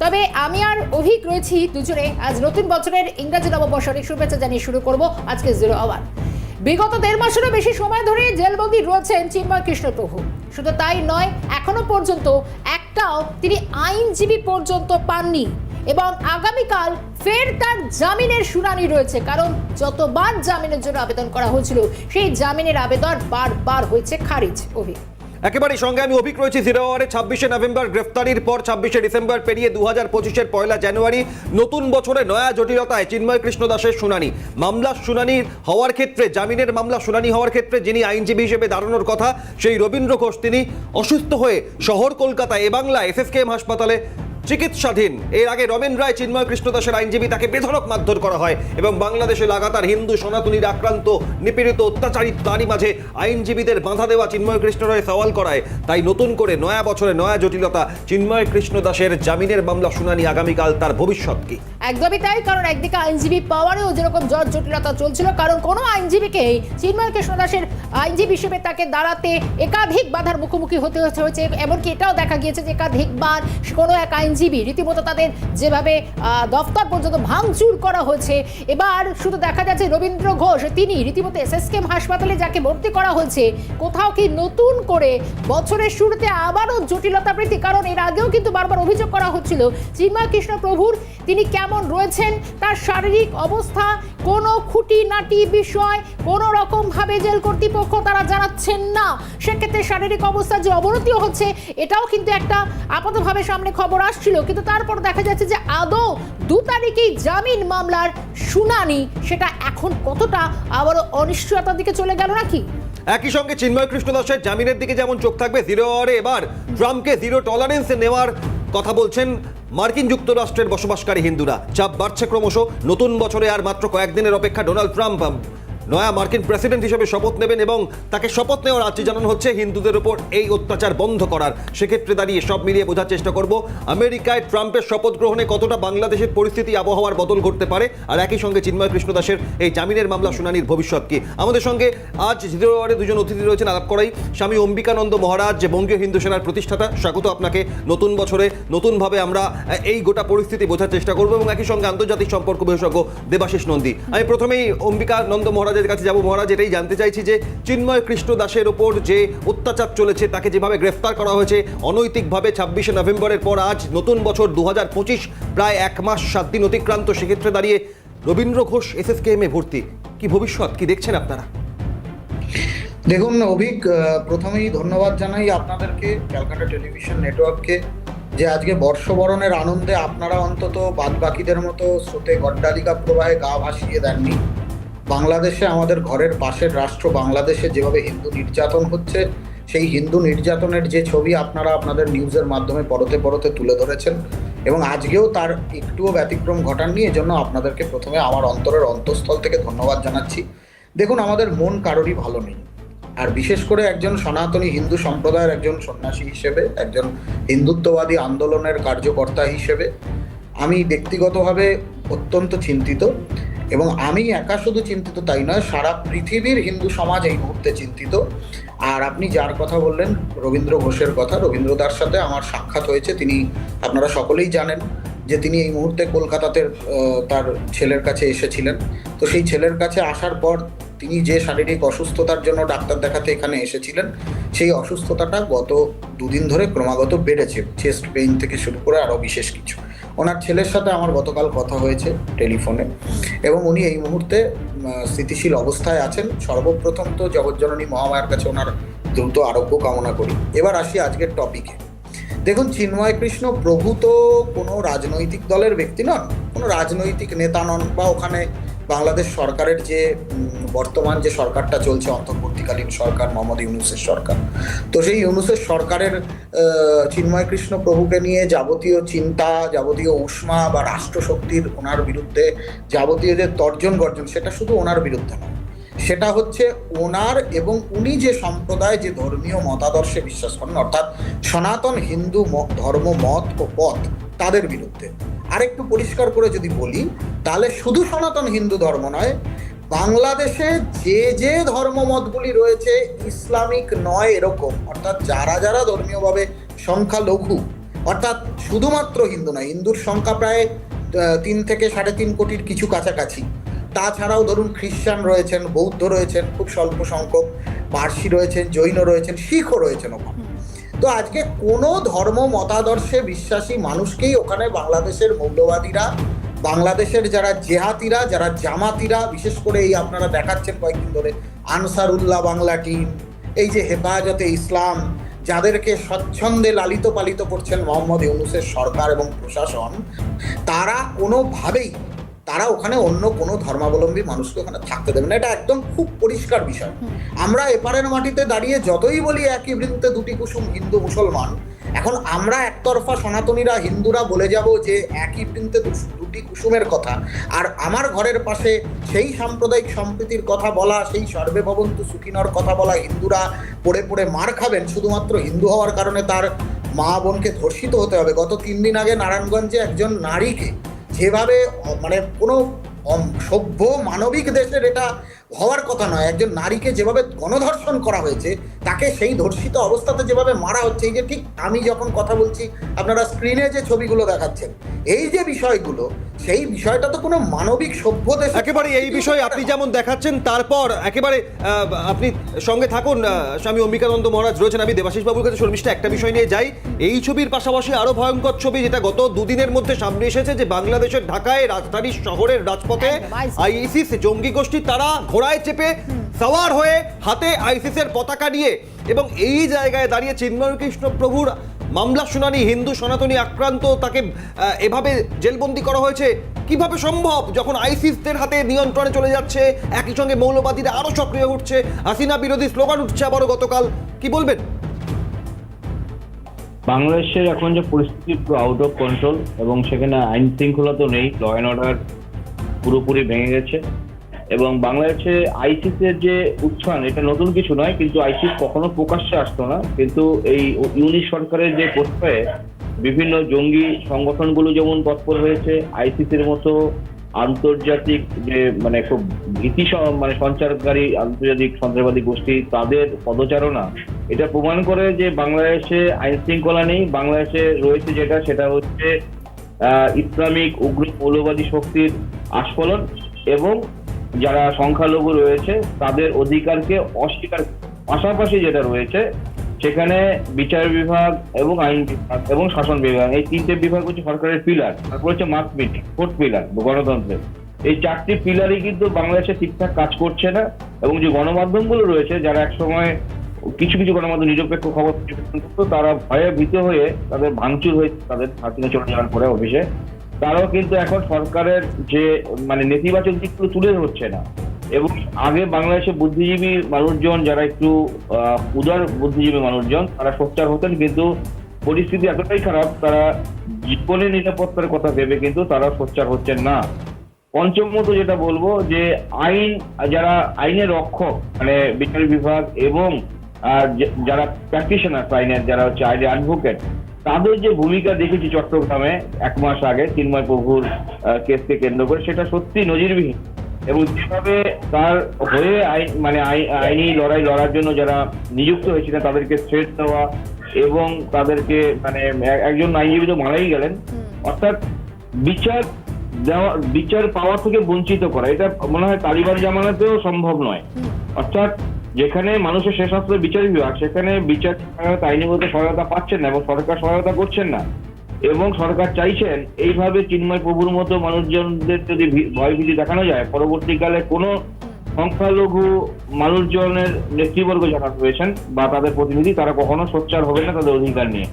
তবে আমি আর অভিক রয়েছি দুজনে আজ নতুন বছরের ইংরাজি নববর্ষের শুভেচ্ছা জানিয়ে শুরু করব আজকে জিরো আওয়ার। বিগত 1.5 মাসেরও বেশি সময় ধরে জেলবন্দি রয়েছেন চিন্ময় কৃষ্ণ প্রভু। শুধু তাই নয়, এখনো পর্যন্ত একটাও তিনি আইনজীবী পর্যন্ত পাননি এবং আগামীকাল ফের তার জামিনের শুনানি রয়েছে। কারণ যতবার জামিনের জন্য আবেদন করা হয়েছিল সেই জামিনের আবেদন বারবার হয়েছে খারিজ। অভিক একেবারেই সঙ্গে আমি অভিক রয়েছি জিরো আওয়ারে। 26শে নভেম্বর গ্রেফতারির পর 26শে ডিসেম্বর পেরিয়ে 2025-এর 1 জানুয়ারি নতুন বছরে নয়া জটিলতায় চিন্ময় কৃষ্ণ দাসের শুনানি। মামলার শুনানি হওয়ার ক্ষেত্রে, জামিনের মামলা শুনানি হওয়ার ক্ষেত্রে যিনি আইনজীবী হিসেবে দাঁড়ানোর কথা সেই রবীন্দ্র ঘোষ তিনি অসুস্থ হয়ে শহর কলকাতায় এ বাংলা SSKM হাসপাতালে চিকিৎসাধীন। এর আগে রমেন রায় চিন্ময় কৃষ্ণ দাসের আইনজীবী, তাকে বেধড়ক মারধর করা হয় এবং বাংলাদেশে লাগাতার হিন্দু সনাতনীর আক্রান্ত, নিপীড়িত, অত্যাচারিত, তারই মাঝে আইনজীবীদের বাধা দেওয়া চিন্ময় কৃষ্ণ রায় সওয়াল করায়। তাই নতুন করে নয়া বছরে নয়া জটিলতা, চিন্ময় কৃষ্ণ দাসের জামিনের মামলা শুনানি আগামীকাল, তার ভবিষ্যৎ কি? একদমই তাই। কারণ একদিকে আইনজীবী পাওয়ারেও যেরকম জটিলতা চলছিল, কারণ কোনো আইনজীবীকেই চিন্ময় কৃষ্ণ দাসের আইনজীবী হিসেবে তাকে দাঁড়াতে একাধিক বাধার মুখোমুখি হতে হয়েছে। এমনকি এটাও দেখা গিয়েছে যে একাধিকবার কোনো এক আইনজীবী রীতিমতো তাদের যেভাবে দফতর পর্যন্ত ভাঙচুর করা হয়েছে। এবার শুধু দেখা যাচ্ছে রবীন্দ্র ঘোষ তিনি রীতিমতো SSKM হাসপাতালে যাকে ভর্তি করা হয়েছে, কোথাও কি নতুন করে বছরের শুরুতে আবারও জটিলতা বৃদ্ধি। কারণ এর আগেও কিন্তু বারবার অভিযোগ করা হচ্ছিল চিন্ময় কৃষ্ণ প্রভুর তিনি কেমন রয়েছেন, তার শারীরিক অবস্থা কোনো খুঁটিনাটি বিষয় কোনো রকমভাবে জেল কর্তৃপক্ষ তারা জানাচ্ছেন না। সেক্ষেত্রে শারীরিক অবস্থার যে অবনতিও হচ্ছে এটাও কিন্তু একটা আপাতভাবে সামনে খবর আসছিল। কিন্তু তারপর দেখা যাচ্ছে যে আদৌ 2 তারিখেই জামিন মামলার শুনানি, সেটা এখন কতটা আবারও অনিশ্চয়তার দিকে চলে গেল নাকি? একই সঙ্গে চিন্ময় কৃষ্ণ দাসের জামিনের দিকে যেমন চোখ থাকবে, জিরো আওয়ারে এবার ট্রাম্পকে জিরো টলারেন্সে নেওয়ার কথা বলছেন মার্কিন যুক্তরাষ্ট্রের বসবাসকারী হিন্দুরা। চাপ বাড়ছে ক্রমশ। নতুন বছরে আর মাত্র কয়েকদিনের অপেক্ষা। ডোনাল্ড ট্রাম্প নয়া মার্কিন প্রেসিডেন্ট হিসেবে শপথ নেবেন এবং তাকে শপথ নেওয়ার আর্জি জানানো হচ্ছে হিন্দুদের উপর এই অত্যাচার বন্ধ করার। সেক্ষেত্রে দাঁড়িয়ে সব মিলিয়ে বোঝার চেষ্টা করব আমেরিকায় ট্রাম্পের শপথ গ্রহণে কতটা বাংলাদেশের পরিস্থিতি, আবহাওয়ার বদল ঘটতে পারে, আর একই সঙ্গে চিন্ময় কৃষ্ণ দাসের এই জামিনের মামলা শুনানির ভবিষ্যৎ কি। আমাদের সঙ্গে আজ জিরো আওয়ারে দুজন অতিথি রয়েছেন। আলাপ করাই স্বামী অম্বিকানন্দ মহারাজ, যে বঙ্গীয় হিন্দু সেনার প্রতিষ্ঠাতা। স্বাগত আপনাকে। নতুন বছরে নতুনভাবে আমরা এই গোটা পরিস্থিতি বোঝার চেষ্টা করব এবং একই সঙ্গে আন্তর্জাতিক সম্পর্ক বিশেষজ্ঞ দেবাশিস নন্দী। আমি প্রথমেই অম্বিকানন্দ মহারাজের কাছে যাব। মহারাজ, এটাই জানতে চাইছি যে চিন্ময় কৃষ্ণ দাসের ওপর যে অত্যাচার চলেছে, তাকে যেভাবে গ্রেফতার করা হয়েছে অনৈতিকভাবে 26শে নভেম্বরের পর আজ নতুন বছর 2025, প্রায় 1 মাস 7 দিন অতিক্রান্ত। সেক্ষেত্রে দাঁড়িয়ে রবীন্দ্র ঘোষ SSKM এ ভর্তি, কি ভবিষ্যৎ, কি দেখছেন আপনারা? দেখুন অভিক, প্রথমেই ধন্যবাদ জানাই আপনাদেরকে, ক্যালকাটা টেলিভিশন নেটওয়ার্ককে, যে আজকে বর্ষবরণের আনন্দে আপনারা অন্তত বাদ বাকিদের মতো স্রোতে গড্ডালিকা প্রবাহে গা ভাসিয়ে দেননি। বাংলাদেশে, আমাদের ঘরের পাশের রাষ্ট্র বাংলাদেশে যেভাবে হিন্দু নির্যাতন হচ্ছে, সেই হিন্দু নির্যাতনের যে ছবি আপনারা আপনাদের নিউজের মাধ্যমে পরতে পরতে তুলে ধরেছেন এবং আজকেও তার একটুও ব্যতিক্রম ঘটাননি। এজন্য আপনাদেরকে প্রথমে আমার অন্তরের অন্তঃস্থল থেকে ধন্যবাদ জানাচ্ছি। দেখুন, আমাদের মন কারোরই ভালো নেই, আর বিশেষ করে একজন সনাতনী হিন্দু সম্প্রদায়ের একজন সন্ন্যাসী হিসেবে, একজন হিন্দুত্ববাদী আন্দোলনের কার্যকর্তা হিসেবে আমি ব্যক্তিগতভাবে অত্যন্ত চিন্তিত। এবং আমি একা শুধু চিন্তিত তাই নয়, সারা পৃথিবীর হিন্দু সমাজ এই মুহূর্তে চিন্তিত। আর আপনি যার কথা বললেন, রবীন্দ্র ঘোষের কথা, রবীন্দ্রদার সাথে আমার সাক্ষাৎ হয়েছে। তিনি, আপনারা সকলেই জানেন যে তিনি এই মুহূর্তে কলকাতাতে তার ছেলের কাছে এসেছিলেন। তো সেই ছেলের কাছে আসার পর তিনি যে শারীরিক অসুস্থতার জন্য ডাক্তার দেখাতে এখানে এসেছিলেন, সেই অসুস্থতাটা গত 2 দিন ধরে ক্রমাগত বেড়েছে, চেস্ট পেইন থেকে শুরু করে আরও বিশেষ কিছু। ওনার ছেলের সাথে আমার গতকাল কথা হয়েছে টেলিফোনে এবং উনি এই মুহূর্তে স্থিতিশীল অবস্থায় আছেন। সর্বপ্রথম তো জগজ্জননী মহামায়ার কাছে ওনার দ্রুত আরোগ্য কামনা করি। এবার আসি আজকের টপিকে। দেখুন, চিন্ময় কৃষ্ণ প্রভু তো কোনো রাজনৈতিক দলের ব্যক্তি নন, কোনো রাজনৈতিক নেতা নন, বা ওখানে বাংলাদেশ সরকারের যে বর্তমান যে সরকারটা চলছে, অন্তর্বর্তীকালীন সরকার, মোহাম্মদ ইউনূসের সরকার, তো সেই ইউনূসের সরকারের চিন্ময় কৃষ্ণ প্রভুকে নিয়ে যাবতীয় চিন্তা, যাবতীয় উষ্মা বা রাষ্ট্রশক্তির ওনার বিরুদ্ধে যাবতীয় যে তর্জন গর্জন, সেটা শুধু ওনার বিরুদ্ধে নয়, সেটা হচ্ছে ওনার এবং উনি যে সম্প্রদায়, যে ধর্মীয় মতাদর্শে বিশ্বাস করেন, অর্থাৎ সনাতন হিন্দু ধর্ম, মত ও পথ, তাদের বিরুদ্ধে। আরেকটু পরিষ্কার করে যদি বলি, তাহলে শুধু সনাতন হিন্দু ধর্ম নয়, বাংলাদেশে যে যে ধর্মমতগুলি রয়েছে ইসলামিক নয় এরকম, অর্থাৎ যারা যারা ধর্মীয়ভাবে সংখ্যালঘু, অর্থাৎ শুধুমাত্র হিন্দু নয়, হিন্দুর সংখ্যা প্রায় 3 থেকে 3.5 কোটির কিছু কাছাকাছি। তাছাড়াও ধরুন খ্রিস্টান রয়েছেন, বৌদ্ধ রয়েছেন খুব স্বল্প সংখ্যক, পার্সি রয়েছেন, জৈন রয়েছেন, শিখও রয়েছেন ওখানে। তো আজকে কোনো ধর্ম মতাদর্শে বিশ্বাসী মানুষকেই ওখানে বাংলাদেশের মৌলবাদীরা, বাংলাদেশের যারা জেহাদিরা, যারা জামাতিরা, বিশেষ করে এই আপনারা দেখাচ্ছেন কয়েকদিন ধরে আনসারুল্লাহ বাংলা টিম, এই যে হেফাজতে ইসলাম, যাদেরকে স্বচ্ছন্দে লালিত পালিত করছেন মোহাম্মদ ইউনূসের সরকার এবং প্রশাসন, তারা কোনোভাবেই তারা ওখানে অন্য কোনো ধর্মাবলম্বী মানুষকে ওখানে থাকতে দেবে না। এটা একদম খুব পরিষ্কার বিষয়। আমরা এপারের মাটিতে দাঁড়িয়ে যতই বলি একই বৃন্তে দুটি কুসুম হিন্দু মুসলমান, এখন আমরা একতরফা সনাতনীরা হিন্দুরা বলে যাব যে একই বৃন্তে দুটি কুসুমের কথা, আর আমার ঘরের পাশে সেই সাম্প্রদায়িক সম্প্রীতির কথা বলা, সেই সর্বে ভবন্তু সুখিনর কথা বলা হিন্দুরা পড়ে পড়ে মার খাবেন শুধুমাত্র হিন্দু হওয়ার কারণে তার মা বোনকে ধর্ষিত হতে হবে। গত 3 দিন আগে নারায়ণগঞ্জে একজন নারীকে যেভাবে মানে কোনো সভ্য মানবিক দেশের এটা হওয়ার কথা নয়, একজন নারীকে যেভাবে গণধর্ষণ করা হয়েছে, তাকে সেই ধর্ষিত অবস্থাতে যেভাবে মারা হচ্ছে, এই যে ঠিক আমি যখন কথা বলছি আপনারা স্ক্রিনে যে ছবিগুলো দেখাচ্ছেন, এই যে বিষয়গুলো, সেই বিষয়টা তো কোনো মানবিক সভ্য দেশ একেবারে এই বিষয়ে আপনি যেমন দেখাচ্ছেন, তারপর একেবারে আপনি সঙ্গে থাকুন, স্বামী অম্বিকানন্দ মহারাজ রয়েছেন। আমি দেবাশিস বাবুর কাছে শর্মিষ্ঠা একটা বিষয় নিয়ে যাই। এই ছবির পাশাপাশি আরো ভয়ঙ্কর ছবি যেটা গত 2 দিনের মধ্যে সামনে এসেছে, যে বাংলাদেশের ঢাকায় রাজধানী শহরের রাজপথে আইসিস জঙ্গি গোষ্ঠী তারা ঘোড়ায় চেপে সাওয়ার হয়ে হাতে আইসিসের পতাকা নিয়ে, এবং এই জায়গায় দাঁড়িয়ে চিন্ময় কৃষ্ণ প্রভুর মামলা শুনানি, হিন্দু সনাতনী আক্রান্ত, তাকে এভাবে জেলবন্দি করা হয়েছে। কিভাবে সম্ভব যখন আইসিসদের হাতে নিয়ন্ত্রণে চলে যাচ্ছে, একই সঙ্গে মৌলবাদীরা আরো সক্রিয় উঠছে, হাসিনা বিরোধী স্লোগান উঠছে আবারও গতকাল, কি বলবেন? বাংলাদেশের এখন যে পরিস্থিতি পুরো আউট অফ কন্ট্রোল, এবং সেখানে আইন শৃঙ্খলা তো নেই, ল অ্যান্ড অর্ডার পুরোপুরি ভেঙে গেছে। এবং বাংলাদেশে আইসিসের যে উত্থান, এটা নতুন কিছু নয়, কিন্তু আইসিস কখনো প্রকাশ্যে আসতো না, কিন্তু এই ইউনিট সরকারের যে প্রত্যয়ে বিভিন্ন জঙ্গি সংগঠনগুলো যেমন তৎপর হয়েছে, আইসিসের মতো আন্তর্জাতিক যে মানে খুব ভীতি মানে সঞ্চারকারী আন্তর্জাতিক সন্ত্রাসবাদী গোষ্ঠী, তাদের পদচারণা, এটা প্রমাণ করে যে বাংলাদেশে আইন শৃঙ্খলা নেই। বাংলাদেশে রয়েছে সেটা হচ্ছে ইসলামিক উগ্র মৌলবাদী শক্তির আস্ফলন, এবং যারা সংখ্যালঘু রয়েছে তাদের অধিকারকে অস্বীকার। পাশাপাশি যেটা রয়েছে সেখানে বিচার বিভাগ এবং আইন বিভাগ এবং শাসন বিভাগ, এই 3টে বিভাগ হচ্ছে সরকারের পিলার। তারপর হচ্ছে মাস মিটিং, 4th পিলার গণতন্ত্রের। এই 4টি পিলারই কিন্তু বাংলাদেশে ঠিকঠাক কাজ করছে না, এবং যে গণমাধ্যমগুলো রয়েছে, যারা একসময় কিছু কিছু গণমাধ্যম নিরপেক্ষ খবর করতো, তারা ভয়ে ভীত হয়ে তাদের ভাঙচুর হয়েছে তাদের হাসিনা চলে যাওয়ার পরে অফিসে, তারাও কিন্তু এখন সরকারের যে মানে নেতিবাচক দিকগুলো তুলে ধরছে না। এবং আগে বাংলাদেশে বুদ্ধিজীবী মানুষজন, যারা একটু উদার বুদ্ধিজীবী মানুষজন, তারা সোচ্চার হতেন, কিন্তু পরিস্থিতি এতটাই খারাপ, তারা জীবনের নিরাপত্তার কথা ভেবে কিন্তু তারা সোচ্চার হচ্ছেন না। পঞ্চমত যেটা বলবো, যে যারা আইনের রক্ষক, মানে বিচার বিভাগ এবং যারা প্র্যাকটিশনার আইনের, যারা হচ্ছে আইনের অ্যাডভোকেট, তাদের যে ভূমিকা দেখেছি চট্টগ্রামে 1 মাস আগে চিন্ময় প্রভুর কেসকে কেন্দ্র করে, সেটা সত্যি নজিরবিহীন। এবং যেভাবে তার হয়ে আইনি লড়াই লড়ার জন্য যারা নিযুক্ত হয়েছিলেন, তাদেরকে থ্রেট দেওয়া, এবং তাদেরকে মানে একজন আইনজীবী তো মারাই গেলেন, অর্থাৎ বিচার পাওয়া থেকে বঞ্চিত করা, এটা মনে হয় তালিবান জামানাতেও সম্ভব নয়। অর্থাৎ যেখানে মানুষের শেষ অস্ত্র বিচার বিভাগ, সেখানে বিচার সহায়তা, আইনগত সহায়তা পাচ্ছেন না, এবং সরকার সহায়তা করছেন না। এবং সরকার চাইছেন এইভাবে চিন্ময় প্রভুর মতো মানুষজনদের যদি ভয়ভীতি দেখানো যায়, পরবর্তীকালে কোনো সংখ্যালঘু মানুষজনের নেতৃবর্গ যারা রয়েছেন বা তাদের প্রতিনিধি, তারা কখনো সোচ্চার হবে না তাদের অধিকার নিয়ে।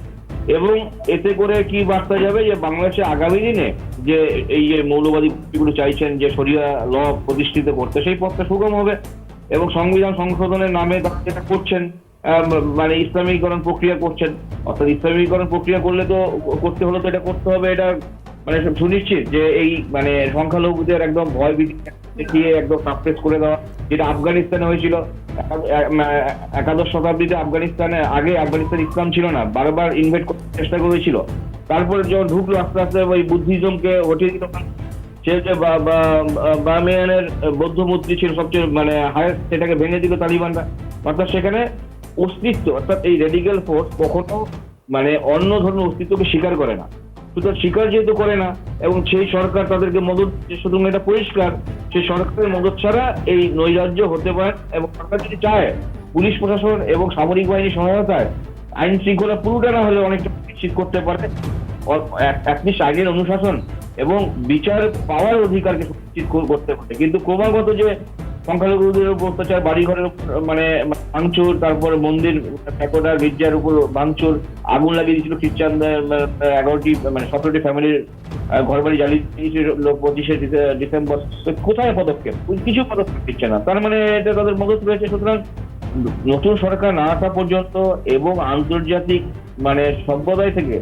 এবং এতে করে কি বার্তা যাবে, যে বাংলাদেশে আগামী দিনে যে এই যে মৌলবাদীগুলো চাইছেন যে শরিয়া ল প্রতিষ্ঠিত করতে, সেই পথটা সুগম হবে। এবং সংবিধান সংশোধনের নামে যেটা করছেন, মানে ইসলামীকরণ প্রক্রিয়া করছেন, অর্থাৎ ইসলামীকরণ প্রক্রিয়া করতে হলে তো এটা করতে হবে, এটা মানে সুনিশ্চিত যে এই মানে সংখ্যালঘুদের একদম ভয় ভীতি দেখিয়ে একদম সাপ্রেস করে দেওয়া, যেটা আফগানিস্তানে হয়েছিল। 11 শতাব্দীতে আফগানিস্তান ইসলাম ছিল না, বারবার ইনভাইট করতে চেষ্টা করেছিল। তারপরে যখন ঢুকলো আস্তে আস্তে ওই বুদ্ধিজমকে হটিয়ে দিল। সে যে বামিয়ানের বৌদ্ধ মূর্তি ছিল সবচেয়ে মানে হায়েস্ট, সেটাকে ভেঙে দিল তালিবানরা। অর্থাৎ সেখানে অস্তিত্ব, অর্থাৎ এই রেডিক্যাল ফোর্স কখনো মানে অন্য ধর্মের অস্তিত্বকে স্বীকার করে না। সুতরাং স্বীকার যেহেতু করে না এবং সেই সরকার তাদেরকে মদত, সুতরাং এটা পরিষ্কার সেই সরকারের মদত ছাড়া এই নৈরাজ্য হতে পারে। এবং সরকার যদি চায় পুলিশ প্রশাসন এবং সামরিক বাহিনীর সহায়তায় আইন শৃঙ্খলা পুরোটা না হলে অনেকটা নিশ্চিত করতে পারে, অ্যাটলিস্ট আইনের অনুশাসন এবং বিচার পাওয়ার অধিকারকে সুনিশ্চিত করতে পারে। কিন্তু ক্রমাগত যে সংখ্যালঘুদের উপর অত্যাচার, বাড়িঘরের মানে ভাঙচুর, তারপরে মন্দির প্যাকোডা গির্জার উপর ভাঙচুর, আগুন লাগিয়ে দিয়েছিল খ্রিস্টানদের 11টি মানে 17টি ফ্যামিলির ঘর বাড়ি জ্বালিয়ে দিয়েছিল 25শে ডিসেম্বর। কোথায় পদক্ষেপ? কিছু পদক্ষেপ দিচ্ছে না। তার মানে এটা তাদের মদত রয়েছে। সুতরাং নতুন সরকার না আসা পর্যন্ত এবং আন্তর্জাতিক মানে সম্প্রদায় থেকে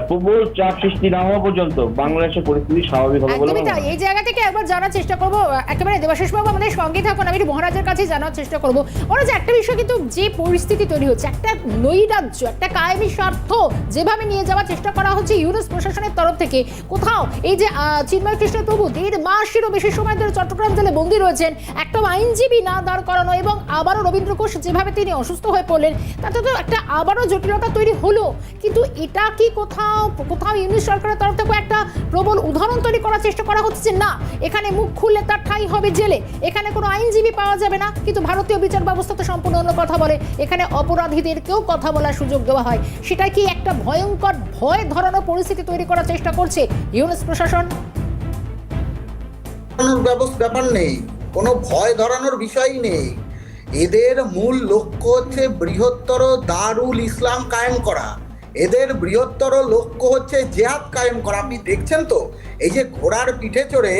প্রবল চাপ সৃষ্টি না হওয়া পর্যন্ত বাংলাদেশের পরিস্থিতি স্বাভাবিক হবে বলে একদমই তাই। এই জায়গা থেকে একবার জানার চেষ্টা করবো, একেবারে দেবাশিস বাবু আমাদের সঙ্গে থাকুন, আমি একটু মহারাজের কাছে জানার চেষ্টা করবো। ওরা যে একটা বিষয় কিন্তু যে পরিস্থিতি তৈরি হচ্ছে, একটা নৈরাজ্য, একটা কায়েমি স্বার্থ যেভাবে নিয়ে যাওয়ার চেষ্টা করা হচ্ছে ইউনুস প্রশাসনের তরফ থেকে, কোথাও এই যে চিন্ময় কৃষ্ণ প্রভু 1.5 মাসেরও বেশি সময় ধরে চট্টগ্রাম জেলে বন্দী রয়েছেন, একটা আইনজীবী না দাঁড় করানো এবং আবারও রবীন্দ্র ঘোষ যেভাবে তিনি অসুস্থ হয়ে পড়লেন, তাতে তো একটা আবারও জটিলতা তৈরি হলো। কিন্তু এটা কি কোথাও ইউনিট সরকারের তরফ থেকে একটা প্রবল উদাহরণ তৈরি করার চেষ্টা করা হচ্ছে যে না, এখানে মুখ খুললে তার ঠাঁই হবে জেলে, এখানে কোনো আইনজীবী পাওয়া যাবে না? কিন্তু ভারতীয় বিচার ব্যবস্থা তো সম্পূর্ণ অন্য কথা বলে, এখানে অপরাধীদেরকেও কথা বলার সুযোগ দেওয়া হয়। সেটা কি একটা ভয়ঙ্কর ভয় ধরানো পরিস্থিতি তৈরি করার চেষ্টা করছে ইউনিট প্রশাসন? ব্যাপার নেই, কোনো ভয় ধরানোর বিষয়ই নেই। এদের মূল লক্ষ্য হচ্ছে বৃহত্তর দারুল ইসলাম কায়েম করা, এদের বৃহত্তর লক্ষ্য হচ্ছে জেহাদ কায়েম করা। আপনি দেখছেন তো এই যে ঘোড়ার পিঠে চড়ে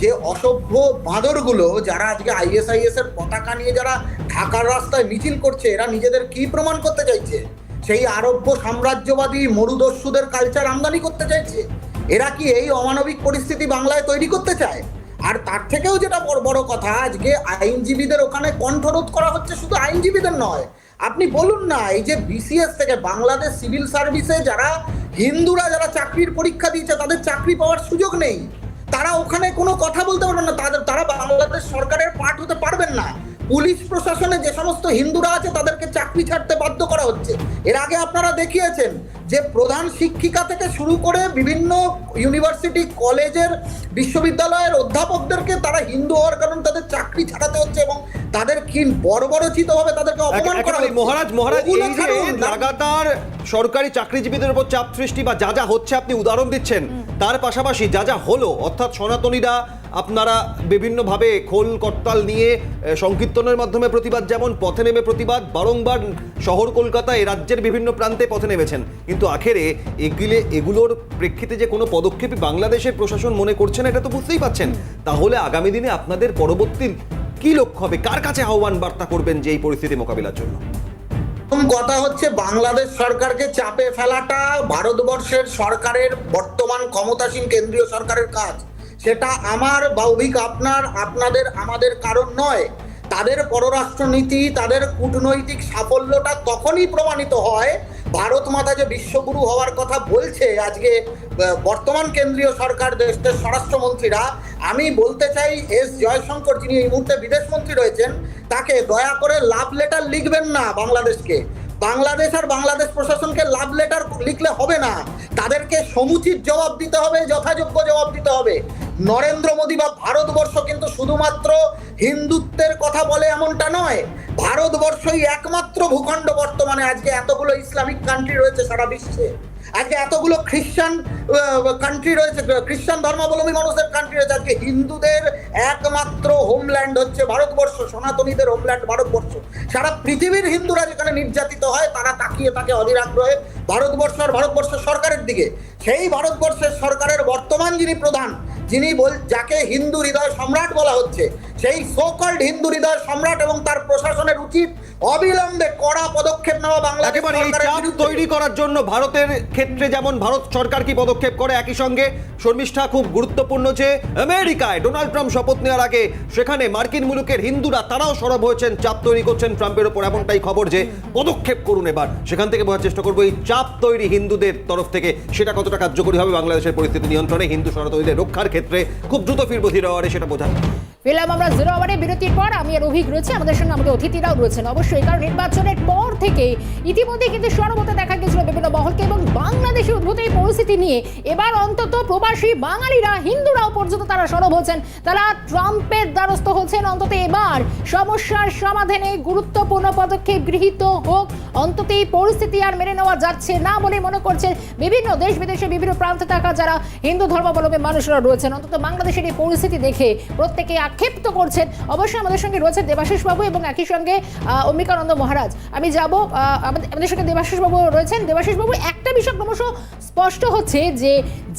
যে অসভ্য বাঁদরগুলো যারা আজকে ISIS এর পতাকা নিয়ে যারা ঢাকার রাস্তায় মিছিল করছে, এরা নিজেদের কি প্রমাণ করতে চাইছে? সেই আরব্য সাম্রাজ্যবাদী মরুদস্যুদের কালচার আমদানি করতে চাইছে। এরা কি এই অমানবিক পরিস্থিতি বাংলায় তৈরি করতে চায়? আর তার থেকেও যেটা বড় কথা, আজকে আইনজীবীদের ওখানে কণ্ঠরোধ করা হচ্ছে, শুধু আইনজীবীদের নয়। আপনি বলুন না, এই যে BCS থেকে বাংলাদেশ সিভিল সার্ভিসে যারা হিন্দুরা যারা চাকরির পরীক্ষা দিয়েছে তাদের চাকরি পাওয়ার সুযোগ নেই, তারা ওখানে কোনো কথা বলতে পারবেন না, তারা বাংলাদেশ সরকারের পার্ট হতে পারবেন না। পুলিশ প্রশাসনে যে সমস্ত হিন্দুরা আছে তাদেরকে চাকরি ছাড়তে বাধ্য করা হচ্ছে। এর আগে আপনারা দেখিয়েছেন যে প্রধান শিক্ষিকা থেকে শুরু করে বিভিন্ন ইউনিভার্সিটি, কলেজের, বিশ্ববিদ্যালয়ের অধ্যাপকদেরকে তারা হিন্দু হওয়ার কারণে তাদের চাকরি ছাড়াতে হচ্ছে এবং তাদের কি বর্বরচিতভাবে তাদেরকে অপমান করা হচ্ছে। মহারাজ এই যে লাগাতার সরকারি চাকরিজীবীদের উপর চাপ সৃষ্টি বা যা যা হচ্ছে আপনি উদাহরণ দিচ্ছেন, তার পাশাপাশি যা যা হলো, অর্থাৎ সনাতনীরা আপনারা বিভিন্নভাবে খোল করতাল নিয়ে সংকীর্তনের মাধ্যমে প্রতিবাদ, যেমন পথে নেমে প্রতিবাদ বারংবার শহর কলকাতায় রাজ্যের বিভিন্ন প্রান্তে পথে নেমেছেন, কিন্তু আখেরে এগুলোর প্রেক্ষিতে যে কোনো পদক্ষেপই বাংলাদেশের প্রশাসন মনে করছে না, এটা তো বুঝতেই পাচ্ছেন। তাহলে আগামী দিনে আপনাদের পরবর্তী কি লক্ষ্য হবে? কার কাছে আহ্বান বার্তা করবেন যে এই পরিস্থিতি মোকাবিলার জন্য? কথা হচ্ছে বাংলাদেশ সরকারকে চাপে ফেলাটা ভারতবর্ষের সরকারের বর্তমান ক্ষমতাসীন কেন্দ্রীয় সরকারের কাজ। সেটা আমার বা আপনাদের আমাদের কারণ নয়। তাদের পররাষ্ট্রনীতি, তাদের কূটনৈতিক সাফল্যটা তখনই প্রমাণিত হয়, ভারত মাতা যে বিশ্বগুরু হওয়ার কথা বলছে আজকে বর্তমান কেন্দ্রীয় সরকার, দেশের স্বরাষ্ট্রমন্ত্রীরা, আমি বলতে চাই S জয়শঙ্কর যিনি এই মুহূর্তে বিদেশমন্ত্রী রয়েছেন, তাকে দয়া করে লাভ লেটার লিখবেন না বাংলাদেশকে। বাংলাদেশ আর বাংলাদেশ প্রশাসনকে লাভ লেটার লিখলে হবে না, তাদেরকে সমুচিত জবাব দিতে হবে, যথাযোগ্য জবাব দিতে হবে। নরেন্দ্র মোদী বা ভারতবর্ষ কিন্তু শুধুমাত্র হিন্দুত্বের কথা বলে এমনটা নয়। ভারতবর্ষই একমাত্র ভূখণ্ড বর্তমানে আজকে এতগুলো ইসলামিক কান্ট্রি রয়েছে সারা বিশ্বে, আজকে এতগুলো খ্রিস্টান কান্ট্রি রয়েছে, খ্রিস্টান ধর্মাবলম্বী মানুষের কান্ট্রি রয়েছে। আজকে হিন্দুদের একমাত্র হোমল্যান্ড হচ্ছে ভারতবর্ষ, সনাতনীদের হোমল্যান্ড ভারতবর্ষ। সারা পৃথিবীর হিন্দুরা যেখানে নির্যাতিত হয় তারা তাকিয়ে থাকে অধীর আগ্রহে ভারতবর্ষ আর ভারতবর্ষের সরকারের দিকে। সেই ভারতবর্ষের সরকারের বর্তমান যিনি প্রধান, যিনি যাকে হিন্দু হৃদয় সম্রাট বলা হচ্ছে, সেই সোকল্ড হিন্দু হৃদয় সম্রাট এবং তার প্রশাসনের উচিত অবিলম্বে কড়া পদক্ষেপ নেওয়া বাংলাদেশ সরকারের তৈরি করার জন্য। ভারতের ক্ষেত্রে যেমন ভারত সরকার কি পদক্ষেপ করে, একই সঙ্গে শর্মিষ্ঠা খুব গুরুত্বপূর্ণ যে আমেরিকায় ডোনাল্ড ট্রাম্প শপথ নেওয়ার আগে সেখানে মার্কিন মুলুকের হিন্দুরা তারাও সরব হয়েছেন, চাপ তৈরি করছেন ট্রাম্পের ওপর, এমনটাই খবর যে পদক্ষেপ করুন এবার। সেখান থেকে বোঝার চেষ্টা করবো এই চাপ তৈরি হিন্দুদের তরফ থেকে সেটা কতটা কার্যকরী হবে বাংলাদেশের পরিস্থিতি নিয়ন্ত্রণে, হিন্দু সনাতনীদের রক্ষার ক্ষেত্রে। খুব দ্রুত ফিরবো ধীরে সেটা বোঝা। ফিরলাম আমরা 0 আওয়ারে বিরতির পর। আমি আর অভিক রয়েছে, আমাদের সঙ্গে আমাদের অতিথিরাও রয়েছেন অবশ্যই, কারণ নির্বাচনের পর থেকে ইতিমধ্যে কিন্তু সরব হতে দেখা গেছিল বিভিন্ন মহলকে, এবং বাংলাদেশে উদ্ভূত এই পরিস্থিতি নিয়ে এবার অন্তত প্রবাসী বাঙালিরা, হিন্দুরাও পর্যন্ত তারা সরব হচ্ছেন, তারা ট্রাম্পের দ্বারস্থ হচ্ছেন। অন্তত এবার সমস্যার সমাধানে গুরুত্বপূর্ণ পদক্ষেপ গৃহীত হোক, অন্তত এই পরিস্থিতি আর মেনে নেওয়া যাচ্ছে না বলে মনে করছেন বিভিন্ন দেশ বিদেশে বিভিন্ন প্রান্তে থাকা যারা হিন্দু ধর্মাবলম্বী মানুষরা রয়েছেন। অন্তত বাংলাদেশের এই পরিস্থিতি দেখে প্রত্যেকে আক্ষেপ্ত করছেন। অবশ্যই আমাদের সঙ্গে রয়েছে দেবাশিস বাবু এবং একই সঙ্গে অম্বিকানন্দ মহারাজ। আমি যাব, আমাদের সঙ্গে দেবাশিস বাবু রয়েছেন। দেবাশিস বাবু, একটা বিষয় ক্রমশ স্পষ্ট হচ্ছে যে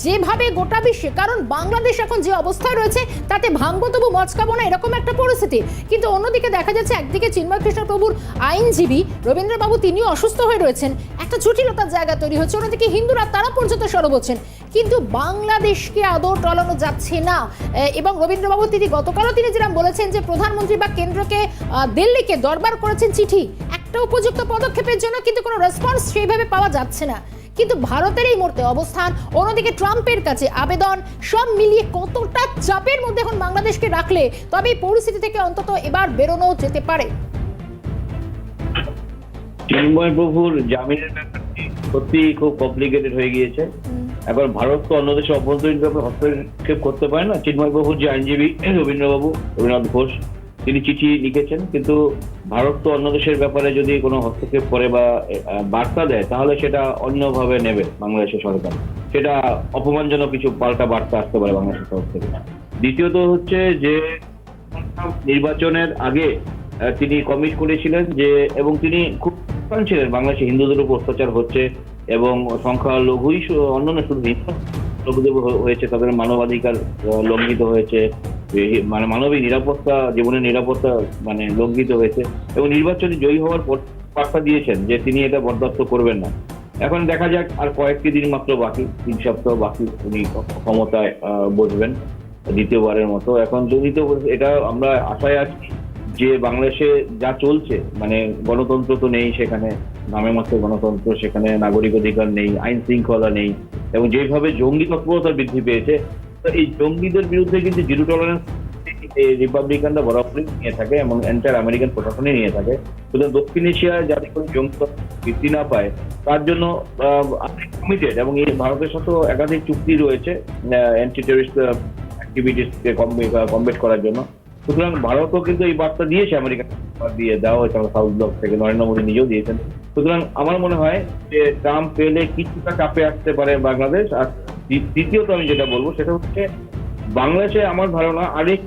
যেভাবে গোটা বিশ্বে, কারণ বাংলাদেশ এখন যে অবস্থায় রয়েছে তাতে ভাঙবো তবু মচকাবো না, এরকম একটা পরিস্থিতি। কিন্তু অন্যদিকে দেখা যাচ্ছে একদিকে চিন্ময় কৃষ্ণ প্রভুর আইনজীবী রবীন্দ্রবাবু তিনিও অসুস্থ হয়ে রয়েছেন, একটা জটিলতার জায়গা তৈরি হচ্ছে। অন্যদিকে হিন্দুরা তারা পর্যন্ত সরব হচ্ছেন, কিন্তু বাংলাদেশকে আদৌ টলানো যাচ্ছে না। এবং রবীন্দ্রবাবু তিনি গতকালও তিনি যেরকম বলেছেন যে প্রধানমন্ত্রী বা কেন্দ্রকে, দিল্লিকে দরবার করেছেন চিঠি একটা উপযুক্ত পদক্ষেপের জন্য, কিন্তু কোনো রেসপন্স সেইভাবে পাওয়া যাচ্ছে না। কিন্তু ভারতের এই মুহূর্তে অবস্থান, অন্যদিকে ট্রাম্পের কাছে আবেদন, সব মিলিয়ে কতটা চাপের মধ্যে এখন বাংলাদেশকে রাখলে তবে এই পরিস্থিতি থেকে অন্তত এবার বেরোনো যেতে পারে? চিন্ময় প্রভুর জামিনের ব্যাপারটি সত্যি খুব কমপ্লিকেটেড হয়ে গিয়েছে। এখন ভারত তো অন্য দেশে অভ্যন্তরীণ ব্যাপারে হস্তক্ষেপ করতে পারে না। চিন্ময় প্রভুর যে আইনজীবী রবীন্দ্রনাথ ঘোষ, তিনি চিঠি লিখেছেন, কিন্তু ভারত তো অন্য দেশের ব্যাপারে যদি কোনো হস্তক্ষেপ করে বা বার্তা দেয় তাহলে সেটা অন্যভাবে নেবে বাংলাদেশের সরকার, সেটা অপমানজনক কিছু পাল্টা বার্তা আসতে পারে বাংলাদেশের তরফ থেকে। দ্বিতীয়ত হচ্ছে যে নির্বাচনের আগে তিনি কমিট করেছিলেন যে, এবং তিনি খুব ছিলেন বাংলাদেশে হিন্দুদের উপর অত্যাচার হচ্ছে এবং সংখ্যালঘুই অন্যান্য শুধু হিন্দুদের হয়েছে, তাদের মানবাধিকার লঙ্ঘিত হয়েছে, মানে মানবিক নিরাপত্তা, জীবনের নিরাপত্তা মানে লঙ্ঘিত হয়েছে, এবং নির্বাচনে জয়ী হওয়ার পর বার্তা দিয়েছেন যে তিনি এটা বরদাস্ত করবেন না। এখন দেখা যাক, আর কয়েকটি দিন মাত্র বাকি, 3 সপ্তাহ বাকি উনি ক্ষমতায় বসবেন দ্বিতীয়বারের মতো। এখন যদি তো এটা আমরা আশায় আছি যে বাংলাদেশে যা চলছে, মানে গণতন্ত্র তো নেই সেখানে, নামে মাত্র গণতন্ত্র, সেখানে নাগরিক অধিকার নেই, আইন শৃঙ্খলা নেই, এবং যেভাবে জঙ্গি তৎপরতা বৃদ্ধি পেয়েছে, তো এই জঙ্গিদের বিরুদ্ধে কিন্তু জিরো টলারেন্স রিপাবলিকানরা বরাবরই নিয়ে থাকে এবং এন্টার আমেরিকান প্রশাসনে নিয়ে থাকে। সুতরাং দক্ষিণ এশিয়ায় যাতে কোনো জঙ্গি বৃদ্ধি না পায় তার জন্য কমিটেড, এবং এই ভারতের সাথে একাধিক চুক্তি রয়েছে অ্যান্টি টেররিস্ট অ্যাক্টিভিটিসকে কমবেট করার জন্য। সুতরাং ভারতও কিন্তু এই বার্তা দিয়েছে, আমেরিকা দিয়ে দেওয়া হয়েছে সাউথ ব্লক থেকে, নরেন্দ্র মোদী নিজেও দিয়েছেন। সুতরাং আমার মনে হয় যে ট্রাম্প পেলে কিছুটা চাপে আসতে পারে বাংলাদেশ। আর দ্বিতীয়ত আমি যেটা বলবো সেটা হচ্ছে, বাংলাদেশে আমার ধারণা আরেক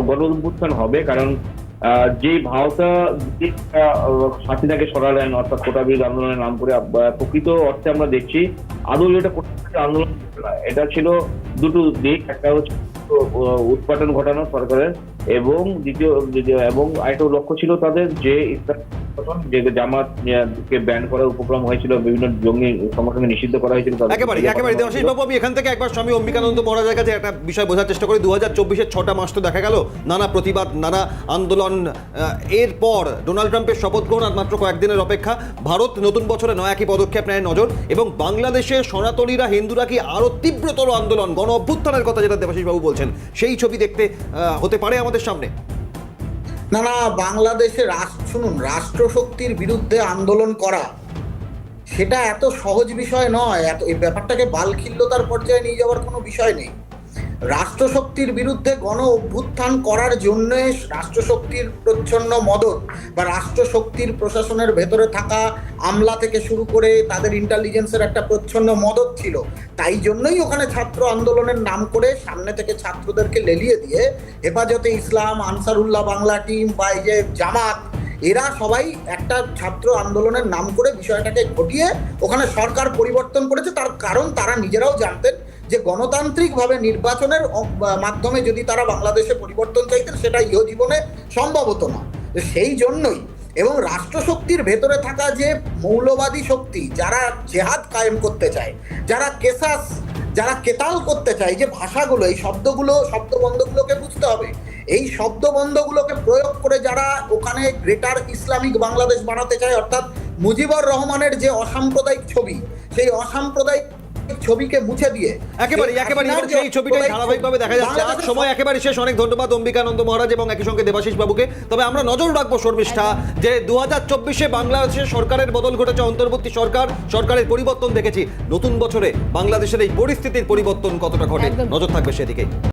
বড় গণ অভ্যুত্থান হবে, কারণ যে ভাওতা হাসিনাকে সরালেন, অর্থাৎ কোটা বিরোধী আন্দোলনের নাম করে, প্রকৃত অর্থে আমরা দেখছি আদৌ এটা কোটা আন্দোলন, এটা ছিল দুটো দিক। একটা হচ্ছে উৎপাটন ঘটানো সরকারের, এবং দ্বিতীয় এবং আরেকটা লক্ষ্য ছিল তাদের যে যে জামাতকে ব্যান করার উপক্রম হয়েছিল, বিভিন্ন জঙ্গি সংগঠনকে নিষিদ্ধ করা হয়েছিল। একেবারে দেবাশিস বাবু, আমি এখান থেকে একবার স্বামী অম্বিকানন্দ মহারাজের কাছে একটা বিষয় বোঝার চেষ্টা করি। 2024-এর 6টা মাস তো দেখা গেল নানা প্রতিবাদ, নানা আন্দোলন, এরপর ডোনাল্ড ট্রাম্পের শপথ গ্রহণ আর মাত্র কয়েকদিনের অপেক্ষা। ভারত নতুন বছরে নয়া একই পদক্ষেপ নেয় নজর, এবং বাংলাদেশে সনাতনীরা, হিন্দুরা কি আরো তীব্রতর আন্দোলন, গণ অভ্যুত্থানের কথা যেটা দেবাশিস বাবু বলছেন, সেই ছবি দেখতে হতে পারে আমাদের সামনে? না, বাংলাদেশে শুনুন, রাষ্ট্রশক্তির বিরুদ্ধে আন্দোলন করা সেটা এত সহজ বিষয় নয়। এই ব্যাপারটাকে বালখিল্যতার পর্যায়ে নিয়ে যাওয়ার কোনো বিষয় নেই। রাষ্ট্রশক্তির বিরুদ্ধে গণ অভ্যুত্থান করার জন্য রাষ্ট্রশক্তির প্রচ্ছন্ন মদত বা রাষ্ট্রশক্তির প্রশাসনের ভেতরে থাকা আমলা থেকে শুরু করে তাদের ইন্টেলিজেন্সের একটা প্রচ্ছন্ন মদত ছিল। তাই জন্যই ওখানে ছাত্র আন্দোলনের নাম করে সামনে থেকে ছাত্রদেরকে লেলিয়ে দিয়ে হেফাজতে ইসলাম, আনসারুল্লাহ বাংলা টিম বা এই যে জামাত, এরা সবাই একটা ছাত্র আন্দোলনের নাম করে বিষয়টাকে ঘটিয়ে ওখানে সরকার পরিবর্তন করেছে। তার কারণ তারা নিজেরাও জানতেন যে গণতান্ত্রিকভাবে নির্বাচনের মাধ্যমে যদি তারা বাংলাদেশে পরিবর্তন চাইতেন সেটা ইহজীবনে সম্ভব হতো না। সেই জন্যই, এবং রাষ্ট্রশক্তির ভেতরে থাকা যে মৌলবাদী শক্তি, যারা জেহাদ কায়েম করতে চায়, যারা যারা কেতাল করতে চায়, যে ভাষাগুলো, এই শব্দবন্ধগুলোকে বুঝতে হবে। এই শব্দবন্ধগুলোকে প্রয়োগ করে যারা ওখানে গ্রেটার ইসলামিক বাংলাদেশ বানাতে চায়, অর্থাৎ মুজিবুর রহমানের যে অসাম্প্রদায়িক ছবি, সেই অসাম্প্রদায়িক ছবিকে মুছে দিয়ে একেবারে এবং সেই ছবিটাই ধারাবাহিকভাবে দেখা যাচ্ছে। আজ সময় একেবারে শেষ। অনেক ধন্যবাদ অম্বিকানন্দ মহারাজ এবং একই সঙ্গে দেবাশিস বাবুকে। তবে আমরা নজর রাখবো শর্মিষ্ঠা, যে 2024-এ বাংলাদেশে সরকারের বদল ঘটেছে, অন্তর্বর্তী সরকারের পরিবর্তন দেখেছি। নতুন বছরে বাংলাদেশের এই পরিস্থিতির পরিবর্তন কতটা ঘটে, একদম। নজর থাকবে সেদিকে।